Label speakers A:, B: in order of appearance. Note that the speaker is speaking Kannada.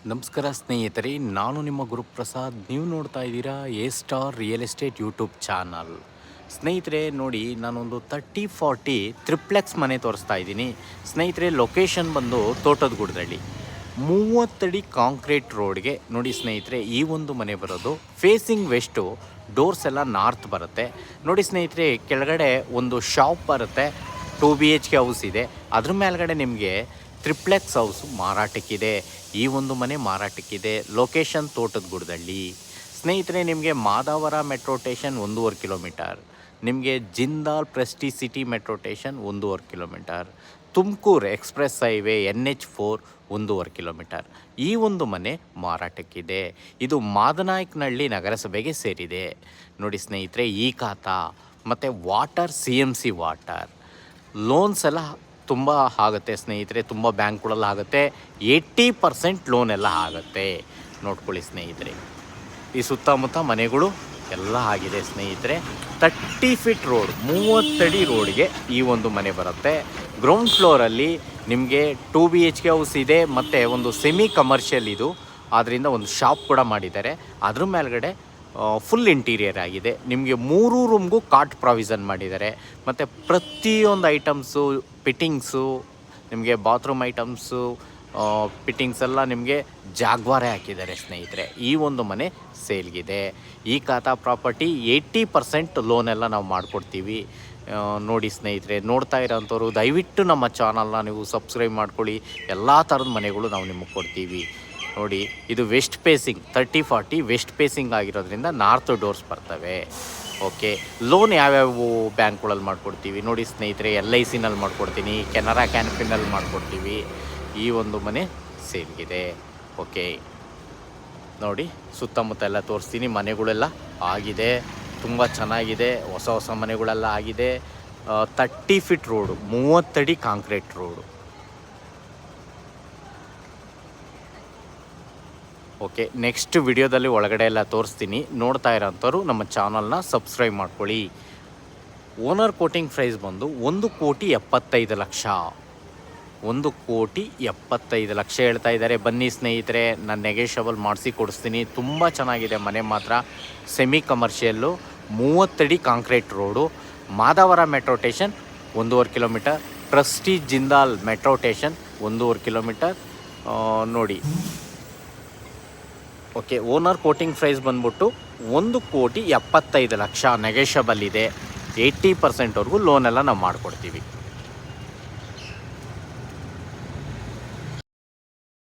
A: ನಮಸ್ಕಾರ ಸ್ನೇಹಿತರೆ, ನಾನು ನಿಮ್ಮ ಗುರುಪ್ರಸಾದ್. ನೀವು ನೋಡ್ತಾ ಇದ್ದೀರಾ A star real estate YouTube channel. ಸ್ನೇಹಿತರೆ ನೋಡಿ, ನಾನೊಂದು 30-40 ತ್ರಿಪ್ಲೆಕ್ಸ್ ಮನೆ ತೋರಿಸ್ತಾ ಇದ್ದೀನಿ. ಸ್ನೇಹಿತರೆ, ಲೊಕೇಶನ್ ಬಂದು ತೋಟದಗುಡ್ದಳ್ಳಿ, 30 ಅಡಿ ಕಾಂಕ್ರೀಟ್ ರೋಡ್ಗೆ ನೋಡಿ ಸ್ನೇಹಿತರೆ. ಈ ಒಂದು ಮನೆ ಬರೋದು ಫೇಸಿಂಗ್ ವೆಸ್ಟು, ಡೋರ್ಸ್ ಎಲ್ಲ ನಾರ್ತ್ ಬರುತ್ತೆ. ನೋಡಿ ಸ್ನೇಹಿತರೆ, ಕೆಳಗಡೆ ಒಂದು ಶಾಪ್ ಬರುತ್ತೆ, 2 BHK ಹೌಸ್ ಇದೆ. ಅದ್ರ ಮೇಲ್ಗಡೆ ನಿಮಗೆ ಟ್ರಿಪ್ಲೆಕ್ಸ್ ಹೌಸು ಮಾರಾಟಕ್ಕಿದೆ. ಈ ಒಂದು ಮನೆ ಮಾರಾಟಕ್ಕಿದೆ. ಲೊಕೇಶನ್ ತೋಟದಗುಡ್ದಳ್ಳಿ. ಸ್ನೇಹಿತರೆ, ನಿಮಗೆ ಮಾದಾವರ ಮೆಟ್ರೋ ಸ್ಟೇಷನ್ 1.5 ಕಿಲೋಮೀಟರ್, ನಿಮಗೆ Jindal Prestige city metro station 1.5 kilometre, Tumakuru express highway NH4 1.5 kilometre. ಈ ಒಂದು ಮನೆ ಮಾರಾಟಕ್ಕಿದೆ. ಇದು ಮಾದನಾಯಕನಹಳ್ಳಿ ನಗರಸಭೆಗೆ ಸೇರಿದೆ. ನೋಡಿ ಸ್ನೇಹಿತರೆ, ಈ ಖಾತಾ ಮತ್ತು ವಾಟರ್ CMC ವಾಟರ್ ಲೋನ್ಸ್ ಎಲ್ಲ ತುಂಬ ಆಗುತ್ತೆ ಸ್ನೇಹಿತರೆ. ತುಂಬ ಬ್ಯಾಂಕ್ಗಳಲ್ಲಿ ಆಗುತ್ತೆ. 80% ಲೋನ್ ಎಲ್ಲ ಆಗುತ್ತೆ. ನೋಡ್ಕೊಳ್ಳಿ ಸ್ನೇಹಿತರೆ, ಈ ಸುತ್ತಮುತ್ತ ಮನೆಗಳು ಎಲ್ಲ ಆಗಿದೆ ಸ್ನೇಹಿತರೆ. 30 ಫೀಟ್ ರೋಡ್, 30 ಅಡಿ ರೋಡ್ಗೆ ಈ ಒಂದು ಮನೆ ಬರುತ್ತೆ. ಗ್ರೌಂಡ್ ಫ್ಲೋರಲ್ಲಿ ನಿಮಗೆ 2 BHK ಹೌಸ್ ಇದೆ ಮತ್ತು ಒಂದು ಸೆಮಿ ಕಮರ್ಷಿಯಲ್ ಇದು. ಆದ್ದರಿಂದ ಒಂದು ಶಾಪ್ ಕೂಡ ಮಾಡಿದ್ದಾರೆ. ಅದ್ರ ಮೇಲ್ಗಡೆ ಫುಲ್ ಇಂಟೀರಿಯರ್ ಆಗಿದೆ. ನಿಮಗೆ 3 ರೂಮ್ಗೂ ಕಾಟ್ ಪ್ರಾವಿಷನ್ ಮಾಡಿದ್ದಾರೆ. ಮತ್ತು ಪ್ರತಿಯೊಂದು ಐಟಮ್ಸು, ಫಿಟ್ಟಿಂಗ್ಸು, ನಿಮಗೆ ಬಾತ್ರೂಮ್ ಐಟಮ್ಸು, ಫಿಟ್ಟಿಂಗ್ಸ್ ಎಲ್ಲ ನಿಮಗೆ ಜಾಗ್ವಾರೇ ಹಾಕಿದ್ದಾರೆ ಸ್ನೇಹಿತರೆ. ಈ ಒಂದು ಮನೆ ಸೇಲ್ಗಿದೆ. ಈ ಖಾತಾ ಪ್ರಾಪರ್ಟಿ 80% ಲೋನ್ ಎಲ್ಲ ನಾವು ಮಾಡಿಕೊಡ್ತೀವಿ. ನೋಡಿ ಸ್ನೇಹಿತರೆ, ನೋಡ್ತಾ ಇರೋಂಥವ್ರು ದಯವಿಟ್ಟು ನಮ್ಮ ಚಾನಲ್ನ ನೀವು ಸಬ್ಸ್ಕ್ರೈಬ್ ಮಾಡ್ಕೊಳ್ಳಿ. ಎಲ್ಲ ಥರದ ಮನೆಗಳು ನಾವು ನಿಮಗೆ ಕೊಡ್ತೀವಿ. ನೋಡಿ, ಇದು ವೆಸ್ಟ್ ಫೇಸಿಂಗ್, 30-40 ವೆಸ್ಟ್ ಫೇಸಿಂಗ್ ಆಗಿರೋದ್ರಿಂದ ನಾರ್ತ್ ಡೋರ್ಸ್ ಬರ್ತವೆ. ಓಕೆ, ಲೋನ್ ಯಾವ್ಯಾವ ಬ್ಯಾಂಕ್ಗಳಲ್ಲಿ ಮಾಡಿಕೊಡ್ತೀವಿ ನೋಡಿ ಸ್ನೇಹಿತರೆ. LICನಲ್ಲಿ ಮಾಡಿಕೊಡ್ತೀನಿ, ಕೆನರಾ ಕ್ಯಾನ್ಫಿನಲ್ಲಿ ಮಾಡಿಕೊಡ್ತೀವಿ. ಈ ಒಂದು ಮನೆ ಸೇಲ್ಗಿದೆ. ಓಕೆ ನೋಡಿ, ಸುತ್ತಮುತ್ತ ಎಲ್ಲ ತೋರಿಸ್ತೀನಿ. ಮನೆಗಳೆಲ್ಲ ಆಗಿದೆ, ತುಂಬ ಚೆನ್ನಾಗಿದೆ. ಹೊಸ ಮನೆಗಳೆಲ್ಲ ಆಗಿದೆ. 30 ಫೀಟ್ ರೋಡು, 30 ಅಡಿ ಕಾಂಕ್ರೀಟ್ ರೋಡು. ಓಕೆ, ನೆಕ್ಸ್ಟ್ ವಿಡಿಯೋದಲ್ಲಿ ಒಳಗಡೆ ಎಲ್ಲ ತೋರಿಸ್ತೀನಿ. ನೋಡ್ತಾ ಇರೋಂಥವ್ರು ನಮ್ಮ ಚಾನಲ್ನ ಸಬ್ಸ್ಕ್ರೈಬ್ ಮಾಡ್ಕೊಳ್ಳಿ. ಓನರ್ ಕೋಟಿಂಗ್ ಪ್ರೈಸ್ ಬಂದು 1,75,00,000. 1,75,00,000 ಹೇಳ್ತಾ ಇದ್ದಾರೆ. ಬನ್ನಿ ಸ್ನೇಹಿತರೆ, ನಾನು ನೆಗೆಷಬಲ್ ಮಾಡಿಸಿ ಕೊಡಿಸ್ತೀನಿ. ತುಂಬ ಚೆನ್ನಾಗಿದೆ ಮನೆ ಮಾತ್ರ. ಸೆಮಿ ಕಮರ್ಷಿಯಲ್ಲು, 30 ಅಡಿ concrete road, Madavara metro station 1.5 kilometre, Prestige Jindal metro station 1.5 kilometre. ನೋಡಿ, ಓಕೆ, ಓನರ್ ಕೋಟಿಂಗ್ ಪ್ರೈಸ್ ಬಂದ್ಬಿಟ್ಟು 1,75,00,000 ನೆಗೆಷಬಲ್ ಇದೆ. 80%ವರೆಗೂ ಲೋನೆಲ್ಲ ನಾವು ಮಾಡಿಕೊಡ್ತೀವಿ.